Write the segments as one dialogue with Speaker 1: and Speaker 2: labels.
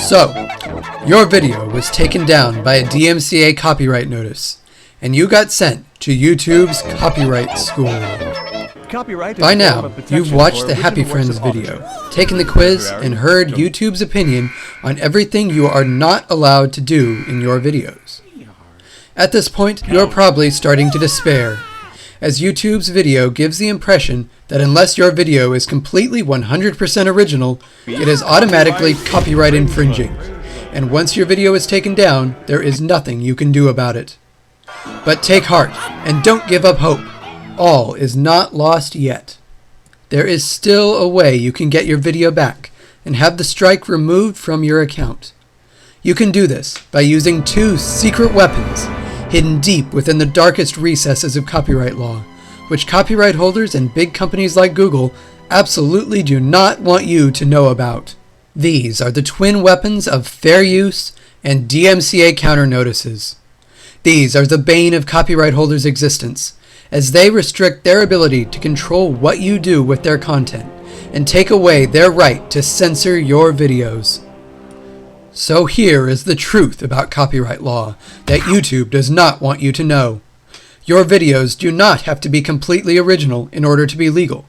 Speaker 1: So, your video was taken down by a DMCA copyright notice, and you got sent to YouTube's copyright school. By now, you've watched the Happy Friends video, taken the quiz, and heard YouTube's opinion on everything you are not allowed to do in your videos. At this point, you're probably starting to despair, as YouTube's video gives the impression that unless your video is completely 100% original, it is automatically copyright infringing, and once your video is taken down, there is nothing you can do about it. But take heart, and don't give up hope. All is not lost yet. There is still a way you can get your video back and have the strike removed from your account. You can do this by using 2 secret weapons hidden deep within the darkest recesses of copyright law, which copyright holders and big companies like Google absolutely do not want you to know about. These are the twin weapons of fair use and DMCA counter notices. These are the bane of copyright holders' existence, as they restrict their ability to control what you do with their content and take away their right to censor your videos. So here is the truth about copyright law that YouTube does not want you to know. Your videos do not have to be completely original in order to be legal,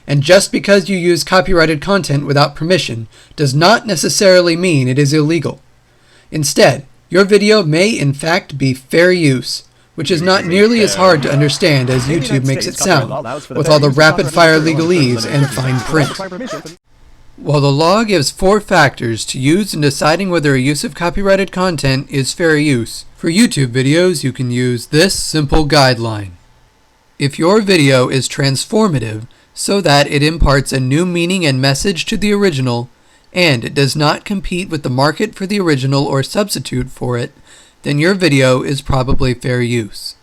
Speaker 1: and just because you use copyrighted content without permission does not necessarily mean it is illegal. Instead, your video may in fact be fair use, which is not nearly as hard to understand as YouTube makes it sound, with all the rapid-fire legalese and fine print. While the law gives 4 factors to use in deciding whether a use of copyrighted content is fair use, for YouTube videos you can use this simple guideline. If your video is transformative, so that it imparts a new meaning and message to the original, and it does not compete with the market for the original or substitute for it, then your video is probably fair use.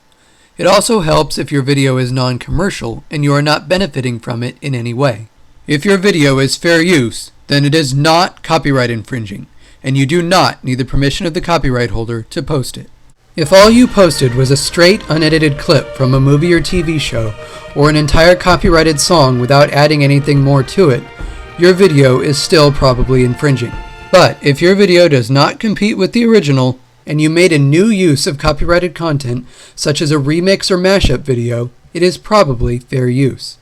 Speaker 1: It also helps if your video is non-commercial and you are not benefiting from it in any way. If your video is fair use, then it is not copyright infringing, and you do not need the permission of the copyright holder to post it. If all you posted was a straight, unedited clip from a movie or TV show, or an entire copyrighted song without adding anything more to it, your video is still probably infringing. But if your video does not compete with the original, and you made a new use of copyrighted content, such as a remix or mashup video, it is probably fair use.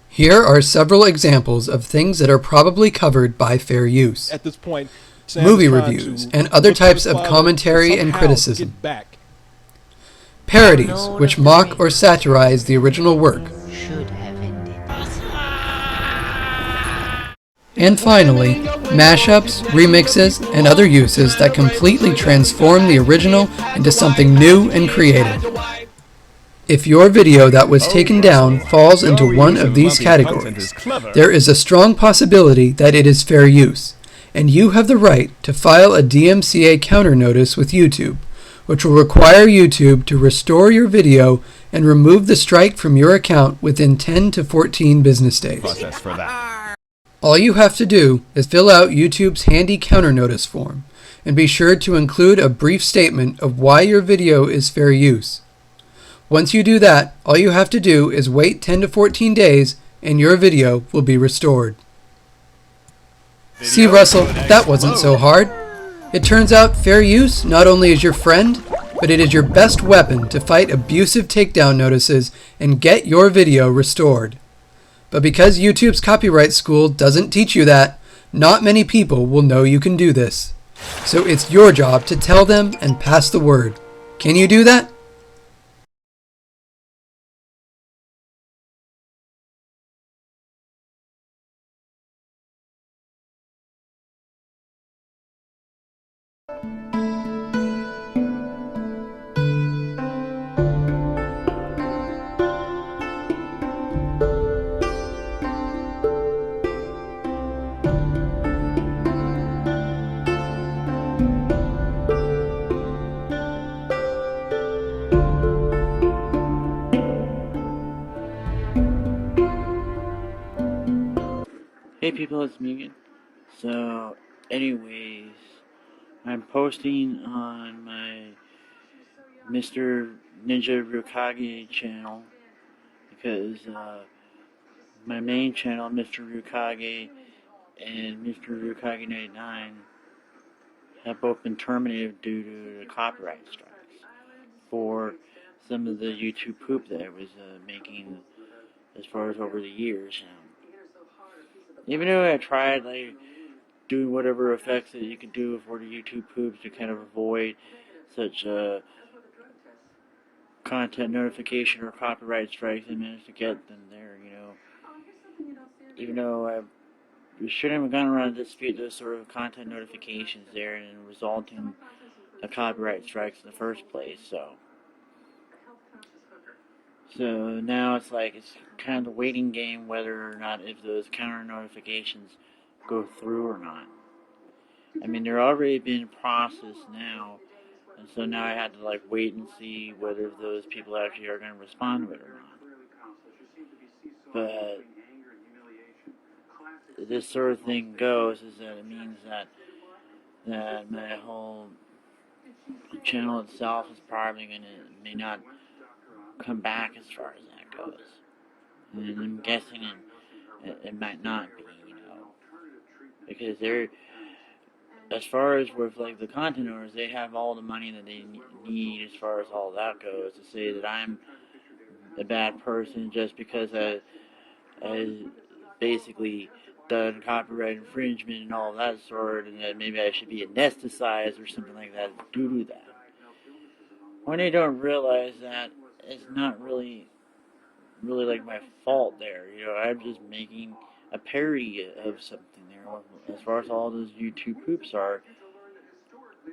Speaker 1: Here are several examples of things that are probably covered by fair use.
Speaker 2: At this point,
Speaker 1: movie reviews and other types of commentary and criticism. Parodies, which mock or satirize the original work. And finally, mashups, remixes, and other uses that completely transform the original into something new and creative. If your video that was taken down falls into one of these categories, there is a strong possibility that it is fair use, and you have the right to file a DMCA counter notice with YouTube, which will require YouTube to restore your video and remove the strike from your account within 10 to 14 business days. All you have to do is fill out YouTube's handy counter notice form, and be sure to include a brief statement of why your video is fair use. Once you do that, all you have to do is wait 10 to 14 days, and your video will be restored. See, Russell, that wasn't so hard. It turns out fair use not only is your friend, but it is your best weapon to fight abusive takedown notices and get your video restored. But because YouTube's copyright school doesn't teach you that, not many people will know you can do this. So it's your job to tell them and pass the word. Can you do that?
Speaker 3: Hey people, it's Megan. So, anyways, I'm posting on my Mr. Ninja Ryukage channel because my main channel, Mr. Ryukage and Mr. Ryukage 99, have both been terminated due to the copyright strikes for some of the YouTube poop that I was making as far as over the years. Even though I tried doing whatever effects that you can do for the YouTube poops to kind of avoid such content notification or copyright strikes, I managed to get them there, even though we shouldn't have gone around to dispute those sort of content notifications there and result in a copyright strikes in the first place. So now it's kind of the waiting game whether or not if those counter notifications go through or not. I mean, they're already being processed now, and so now I had to wait and see whether those people actually are going to respond to it or not. But this sort of thing goes is that it means that my whole channel itself is probably may not come back as far as that goes. And I'm guessing it might not be, because they're, as far as with the content owners, they have all the money that they need as far as all that goes, to say that I'm a bad person just because I basically done copyright infringement and all that sort, and that maybe I should be anesthetized or something like that due to that. When they don't realize that it's not really my fault there, I'm just making a parody of something there. As far as all those YouTube poops are,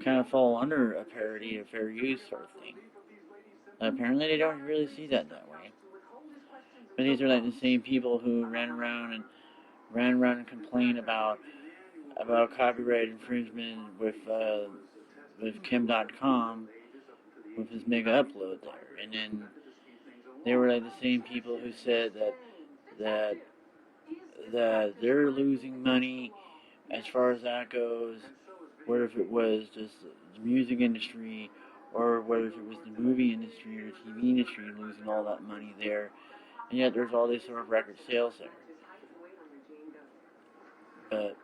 Speaker 3: kind of fall under a parody, a fair use sort of thing. Apparently they don't really see that way. But these are the same people who ran around and complained about copyright infringement with Kim.com with his mega upload there. And then they were the same people who said that they're losing money as far as that goes, whether if it was just the music industry or whether if it was the movie industry or the TV industry losing all that money there, and yet there's all these sort of record sales there. But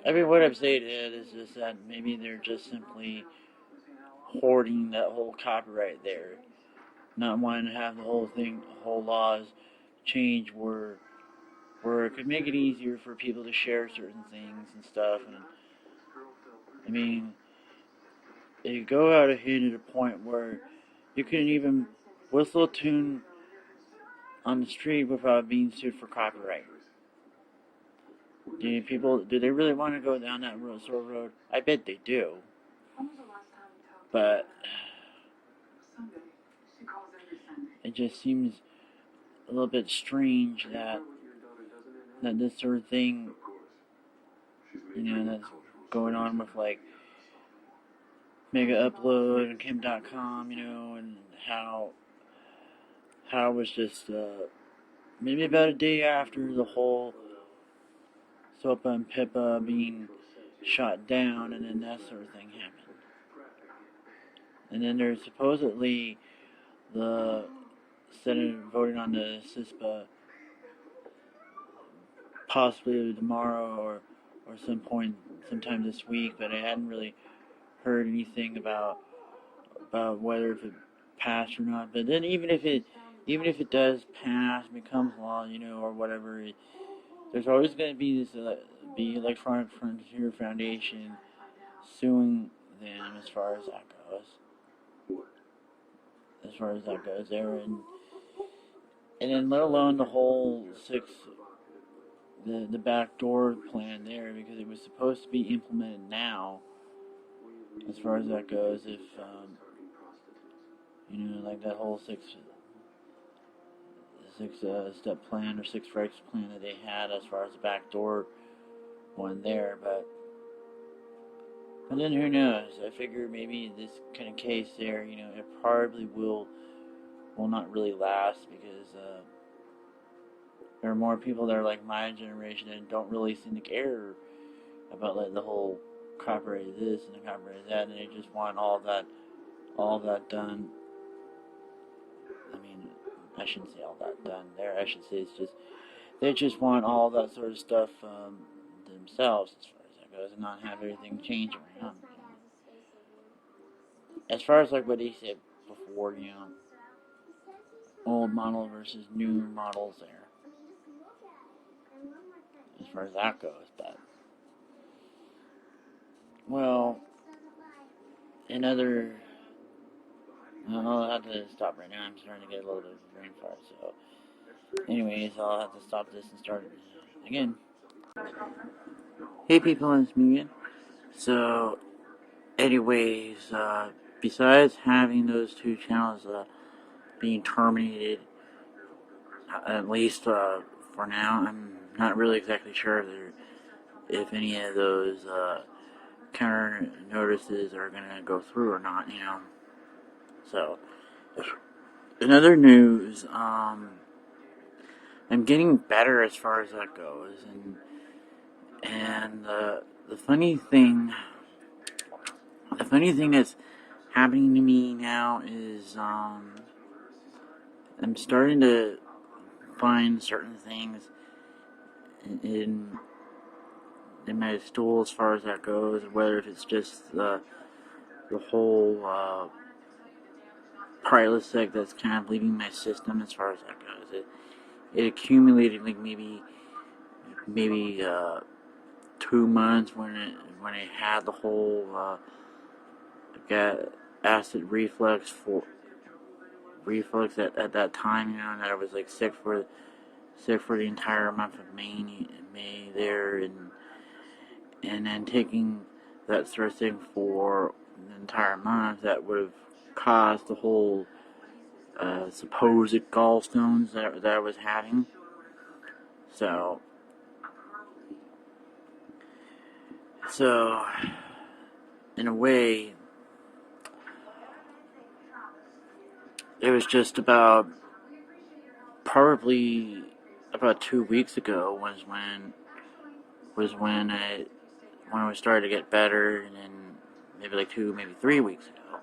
Speaker 3: I mean, what I'm saying is just that maybe they're just simply hoarding that whole copyright there, not wanting to have the whole laws change where it could make it easier for people to share certain things and stuff. And I mean, they go out ahead at a point where you couldn't even whistle a tune on the street without being sued for copyright. Do they really want to go down that sort of road? I bet they do. But it just seems a little bit strange that this sort of thing, that's going on with Mega Upload and Kim.com, and how it was just maybe about a day after the whole Sopa and Pippa being shot down, and then that sort of thing happened. And then there's supposedly the Senate voting on the CISPA possibly tomorrow or sometime this week, but I hadn't really heard anything about whether if it passed or not. But then even if it does pass, becomes law, or whatever, there's always going to be this the Electronic Frontier Foundation suing them as far as that goes. There, and then let alone the whole the backdoor plan there, because it was supposed to be implemented now. As far as that goes, if that whole six step plan or six strikes plan that they had as far as the backdoor one there, but then who knows? I figure maybe this kind of case there, it probably will not really last, because there are more people that are like my generation and don't really seem to care about the whole copyright this and the copyright that, and they just want all that done. I mean, I shouldn't say all that done there. I should say it's just they just want all that sort of stuff themselves as far as that goes, and not have everything change around. As far as like what he said before, old model versus new models there, as far as that goes. But well, another. I'll have to stop right now. I'm starting to get a little bit of brain fart. So, anyways, I'll have to stop this and start again. Hey, people, it's me again. So, anyways, besides having those two channels being terminated, at least for now, I'm not really exactly sure if any of those counter notices are gonna go through or not. So, in other news, I'm getting better as far as that goes, and the funny thing that's happening to me now is I'm starting to find certain things in my stool as far as that goes, whether it's just the whole Prilosec that's kind of leaving my system as far as that goes. It accumulated like maybe 2 months when it had the whole acid reflux at that time, and that I was like sick for the entire month of May there, and then taking that sort of thing for the entire month, that would have caused the whole supposed gallstones that I was having. So, in a way, it was just probably about 2 weeks ago was when it started to get better, and then maybe 3 weeks ago,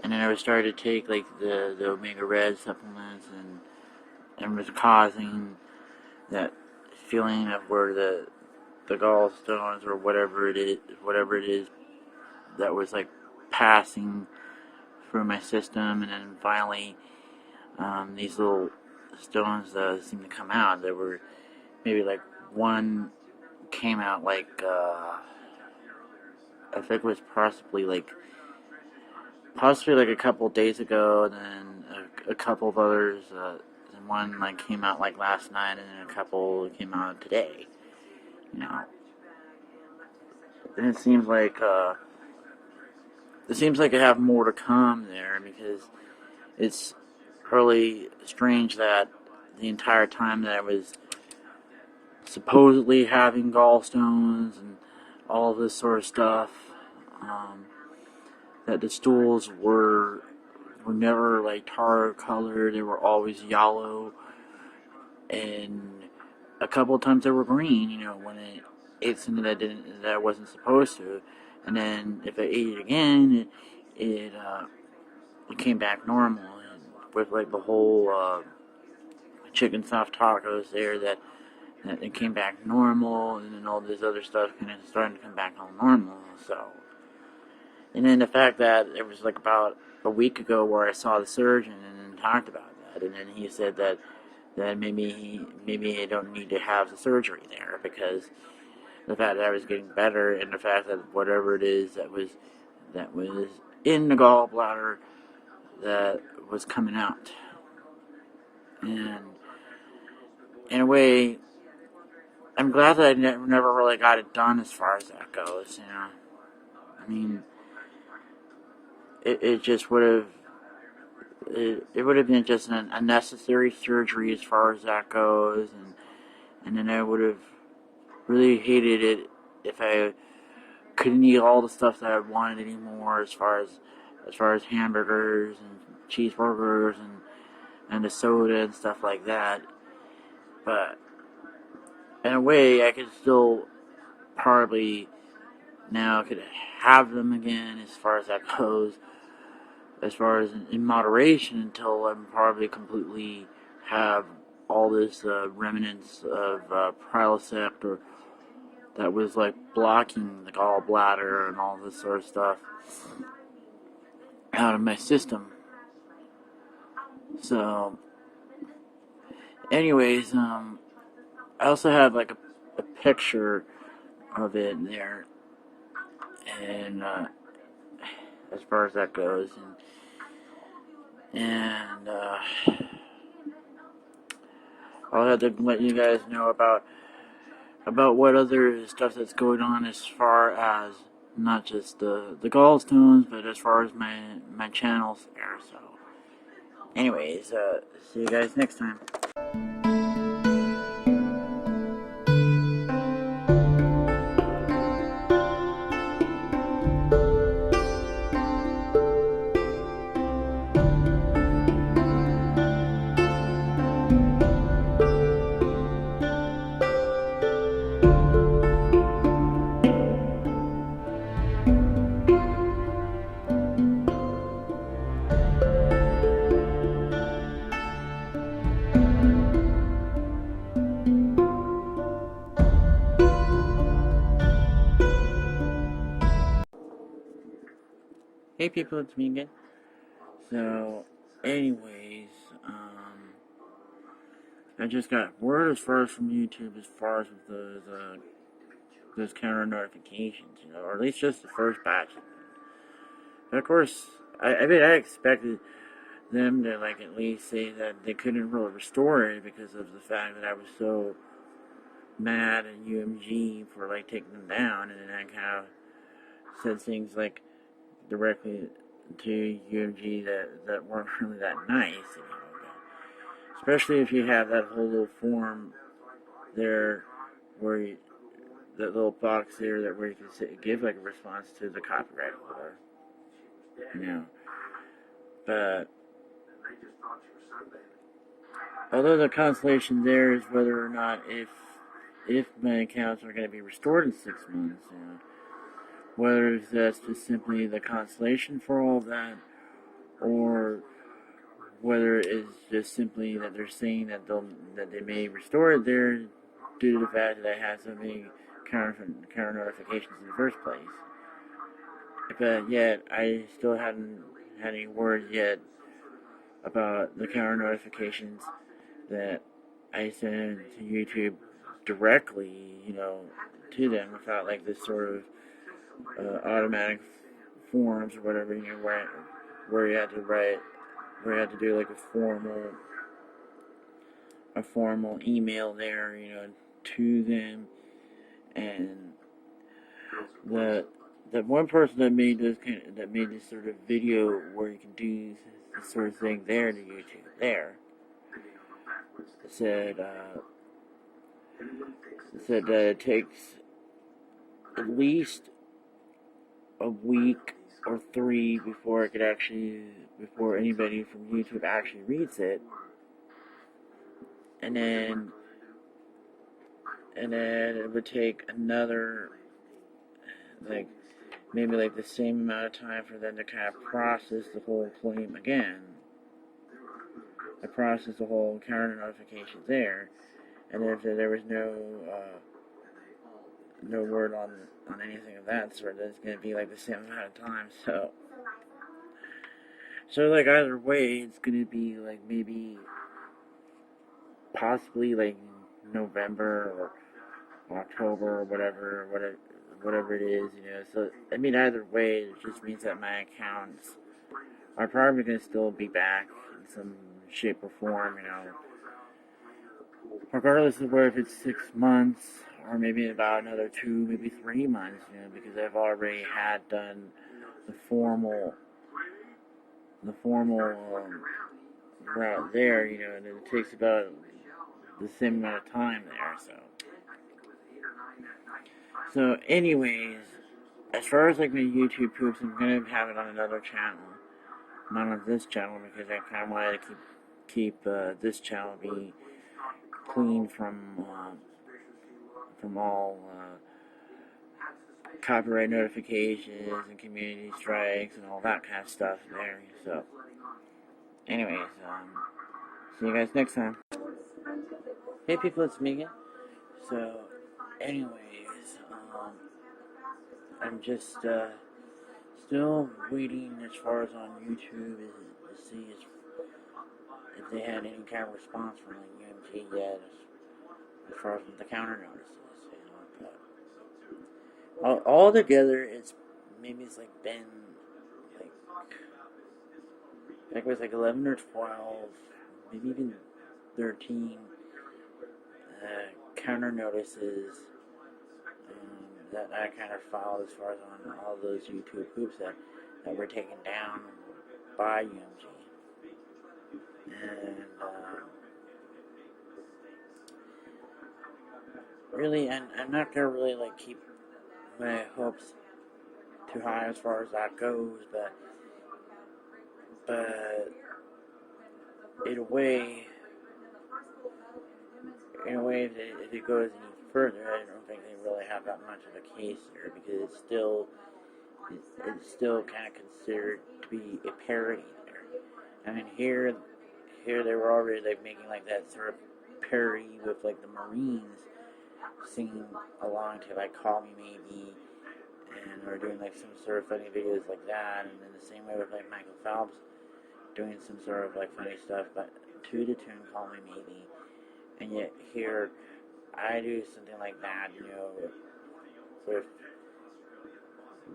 Speaker 3: and then I was started to take like the omega red supplements, and was causing that feeling of where the gallstones or whatever it is that was like passing through my system, and then finally these little stones seemed to come out. There were maybe like one came out like I think it was possibly like a couple of days ago, and then a couple of others. And one like came out like last night, and then a couple came out today. And it seems like I have more to come there, because it's really strange that the entire time that I was supposedly having gallstones and all this sort of stuff, that the stools were never like tar colored. They were always yellow, and a couple of times they were green. When it ate something that I wasn't supposed to, and then if I ate it again, it came back normal, and with like the whole chicken soft tacos there, that it came back normal, and then all this other stuff kind of starting to come back all normal. So, and then the fact that it was like about a week ago where I saw the surgeon and talked about that, and then he said that maybe I don't need to have the surgery there, because the fact that I was getting better, and the fact that whatever it is that was in the gallbladder that was coming out, and in a way, I'm glad that I never really got it done as far as that goes. I mean, it just would have. It would have been just an unnecessary surgery as far as that goes, and then I would have really hated it if I couldn't eat all the stuff that I wanted anymore, as far as hamburgers and cheeseburgers and the soda and stuff like that. But in a way, I could still probably now could have them again as far as that goes. as far as in moderation, until I'm probably completely have all this remnants of Prilosec, or that was like blocking the gallbladder and all this sort of stuff out of my system. So, anyways, I also have like a picture of it there, and as far as that goes, and I'll have to let you guys know about what other stuff that's going on, as far as not just the gallstones, but as far as my channels there. So, anyways, see you guys next time. Hey people, it's me again. So, anyways, I just got word as far as from YouTube, as far as with those counter notifications, or at least just the first batch. And of course, I mean, I expected them to like at least say that they couldn't really restore it because of the fact that I was so mad at UMG for like taking them down, and then I kind of said things like directly to UMG that weren't really that nice, especially if you have that whole little form there where that little box there that where you can give like a response to the copyright holder, But although the consolation there is whether or not if my accounts are going to be restored in 6 months, whether that's just simply the consolation for all of that, or whether it's just simply that they're saying that they may restore it there due to the fact that I had so many counter notifications in the first place. But yet, I still hadn't had any word yet about the counter notifications that I send to YouTube directly, to them, without like this sort of automatic forms or whatever, where you had to write, where you had to do like a formal email there, to them. And the one person that made this sort of video where you can do this sort of thing there to YouTube there said that it takes at least a week or 3 before anybody from YouTube actually reads it, and then it would take another maybe like the same amount of time for them to kind of process the whole claim again. I process the whole counter notification there, and if there was no word on anything of that sort, then it's going to be like the same amount of time. So like either way, it's going to be like maybe possibly like November or October or whatever it is, So I mean, either way, it just means that my accounts are probably going to still be back in some shape or form, regardless of whether if it's 6 months or maybe about another 2, maybe 3 months, because I've already had done the formal route there, and it takes about the same amount of time there, So anyways, as far as like my YouTube poops, I'm gonna have it on another channel, not on this channel, because I kind of wanted to keep this channel be clean from all copyright notifications and community strikes and all that kind of stuff there. So, anyways, see you guys next time. Hey people, it's Megan. So, anyways, I'm just still waiting as far as on YouTube to see if they had any kind of response from like UMG yet as far as the counter notices, but all together it's like been like it was like 11 or 12, maybe even 13 counter notices that I kind of filed as far as on all those YouTube groups that were taken down by UMG. And really, I'm not gonna really like keep my hopes too high as far as that goes, but in a way, if it goes any further, I don't think they really have that much of a case there, because it's still kind of considered to be a parody there. I mean, here they were already like making like that sort of parody with like the Marines singing along to like "Call Me Maybe," and we're doing like some sort of funny videos like that, and then the same way with like Michael Phelps doing some sort of like funny stuff, but to the tune "Call Me Maybe." And yet here, I do something like that,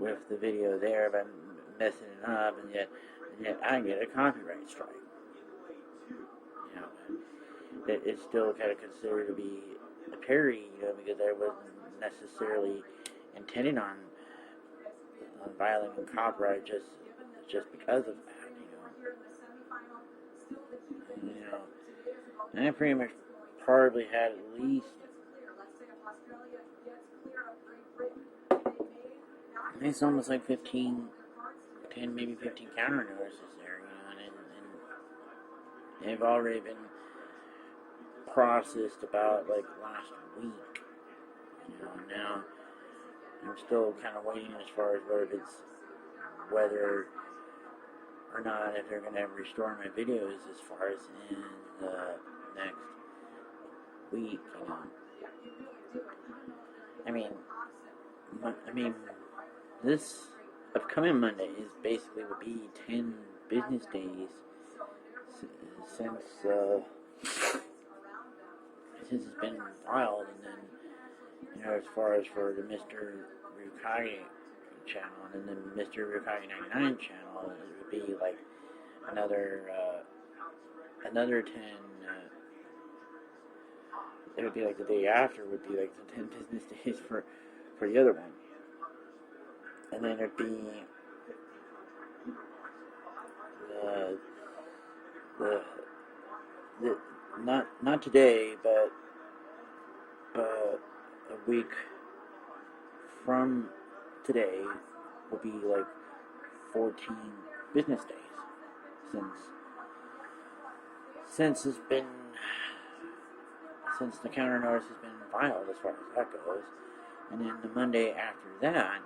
Speaker 3: with the video there, but messing it up, and yet I get a copyright strike. It's still kind of considered to be a parody, because I wasn't necessarily intending on violating copyright just because of that, And I pretty much probably had at least it's almost like 10, maybe 15 counter notices there, and they've already been processed about like last week, and now I'm still kind of waiting as far as whether or not if they're going to restore my videos as far as in the next week, I mean, this upcoming Monday is basically would be 10 business days since it's been filed, and then as far as for the Mr. Ryukage channel and then the Mr. Ryukage 99 channel, it would be like another 10. It would be like the day after would be like the 10 business days for the other one. And then it'd be not today, but a week from today will be like 14 business days since the counter notice has been filed as far as that goes. And then the Monday after that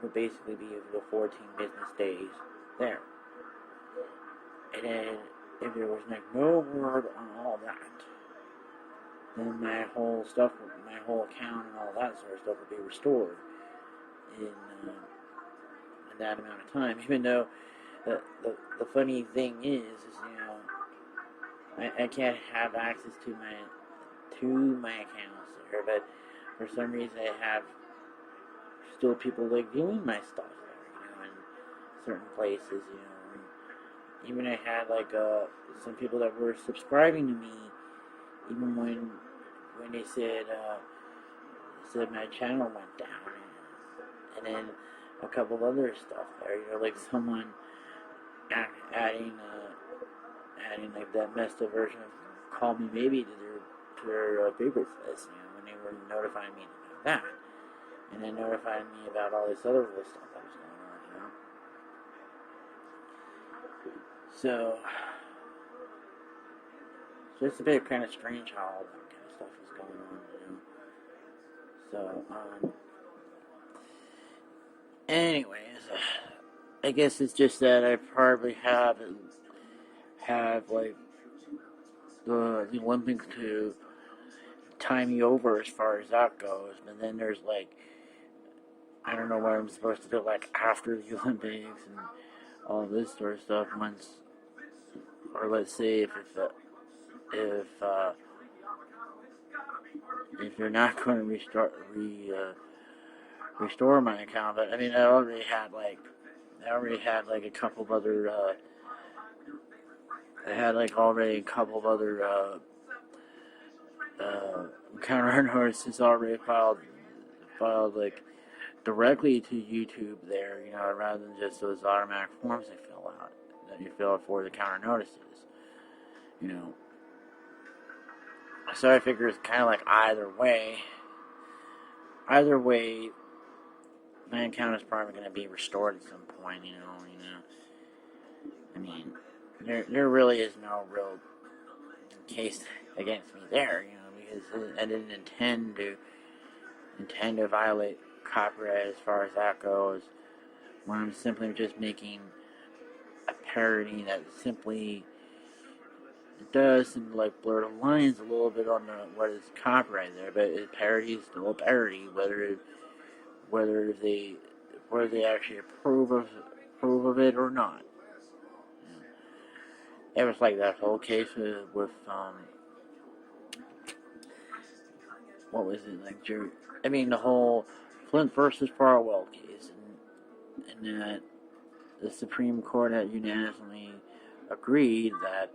Speaker 3: would basically be the 14 business days there. And then if there was like no word on all that, then my whole account and all that sort of stuff would be restored in that amount of time. Even though the funny thing is I can't have access to my accounts there, but for some reason I have still people like viewing my stuff there, in certain places, and even I had like some people that were subscribing to me, even when they said my channel went down, and then a couple other stuff there, like someone adding like that messed up version of "Call Me Maybe" to their favorites list, when they were notifying me about that, and then notifying me about all this other little stuff that was going on, So, it's a bit kind of strange how all that kind of stuff is going on, So, Anyways, I guess it's just that I probably have like the Olympics to tie me over as far as that goes. But then there's like, I don't know what I'm supposed to do like after the Olympics and all this sort of stuff. Once, or let's say if you're not going to restore my account, but I mean I already had like a couple of other counter notices already filed like directly to YouTube there, rather than just those automatic forms they fill out that you fill out for the counter notices, you know. So I figure it's kind of like either way, my account is probably going to be restored at some point, I mean, there really is no real case against me there, because I didn't intend to violate copyright as far as that goes. When I'm simply just making a parody that simply does seem to like blur the lines a little bit on what is copyright there, but a parody is still a parody, whether they actually approve of it or not. It was like that whole case with what was it like? The whole Flint versus Farwell case, and that the Supreme Court had unanimously agreed that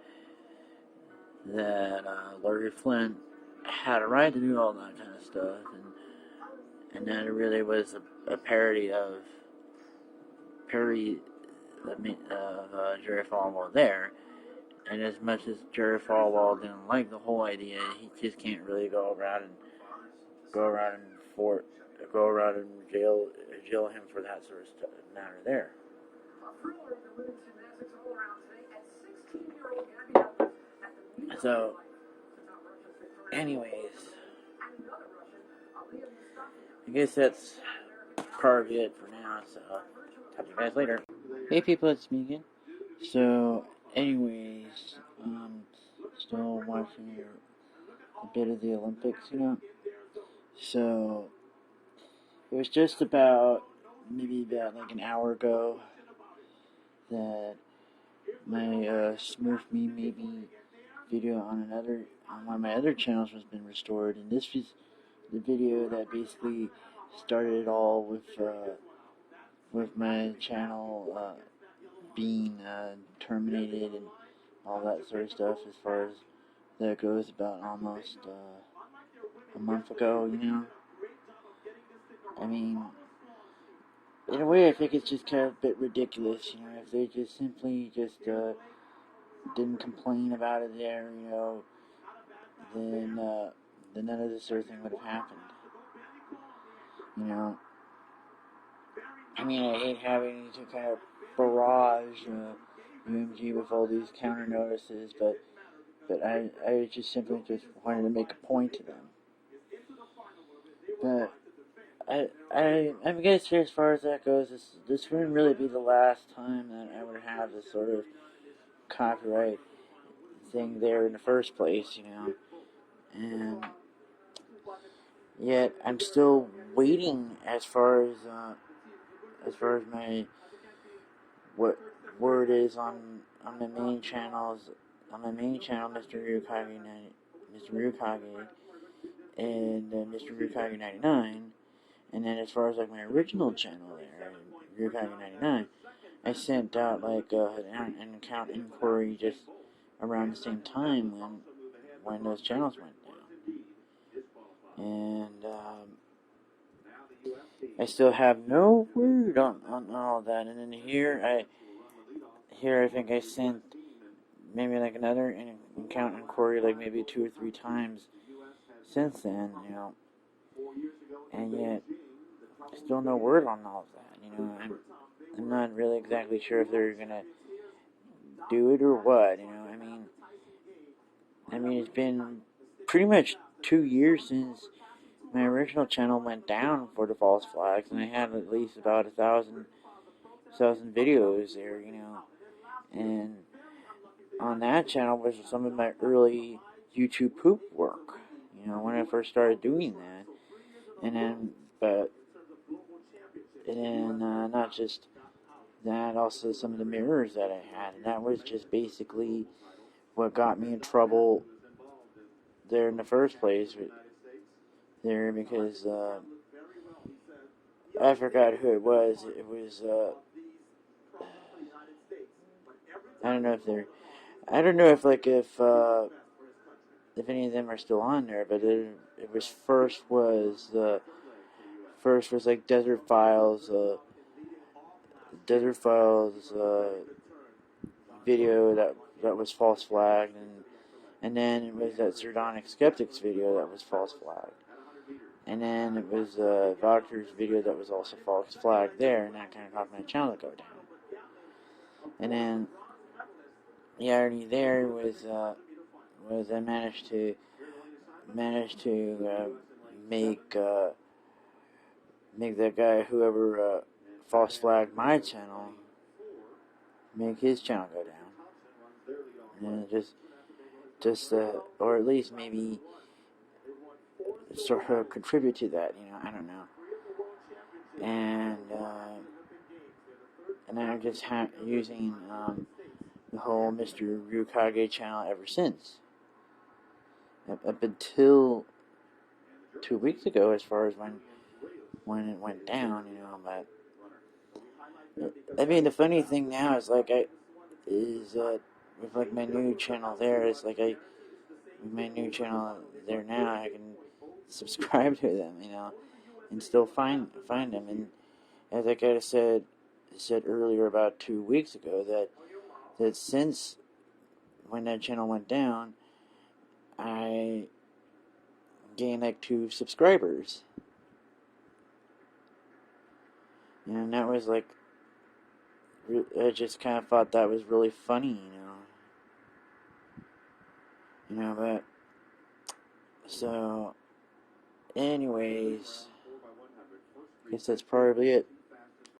Speaker 3: Larry Flint had a right to do all that kind of stuff, and that it really was a parody of Jerry Falwell there. And as much as Jerry Falwell didn't like the whole idea, he just can't really go around and jail him for that sort of matter there. So, anyways, I guess that's probably it for now. So, talk to you guys later. Hey people, it's me again. So, anyways, still watching a bit of the Olympics, So, it was just maybe about like an hour ago that my Smurf Me Maybe video on one of my other channels has been restored, and this was the video that basically started it all with my channel being terminated and all that sort of stuff as far as that goes, about almost a month ago, I mean, in a way I think it's just kind of a bit ridiculous, if they just simply didn't complain about it there, then none of this sort of thing would have happened. I mean, I hate having to kind of barrage UMG with all these counter notices, but I just simply wanted to make a point to them. But I guess as far as that goes, this wouldn't really be the last time that I would have this sort of copyright thing there in the first place, and yet I'm still waiting as far as my what word is on my main channels, Mr. Ryukage and Mr. Ryukage 99, and then as far as like my original channel there, Ryukage 99, I sent out like an account inquiry just around the same time when those channels went down, and I still have no word on all that. And then here I think I sent maybe like another account inquiry like maybe 2 or 3 times since then, and yet still no word on all of that. I'm not really exactly sure if they're gonna do it or what. I mean it's been pretty much 2 years since my original channel went down for the false flags, and I had at least about 1,000 videos there, and on that channel was some of my early YouTube poop work, when I first started doing that, and then, not just that, also some of the mirrors that I had, and that was just basically what got me in trouble there in the first place, there, because, I forgot who it was. It was, I don't know if they're, I don't know if any of them are still on there, but it was like Desert Files, video that was false flagged, and then it was that Sardonic Skeptics video that was false flagged. And then it was Doctor's video that was also false flagged there, and that kind of caused my channel to go down. And then the irony there was I managed to make that guy, whoever false flagged my channel, make his channel go down, and just or at least maybe sort of contribute to that, I don't know. And I'm just using the whole Mr. Ryukage channel ever since. Up until 2 weeks ago, as far as when it went down, but I mean, the funny thing now is with like my new channel there, is like my new channel there now, I can subscribe to them, and still find them. And as I kind of said earlier, about 2 weeks ago, that since when that channel went down, I gained like 2 subscribers, and that was like, I just kind of thought that was really funny, but so anyways, I guess that's probably it.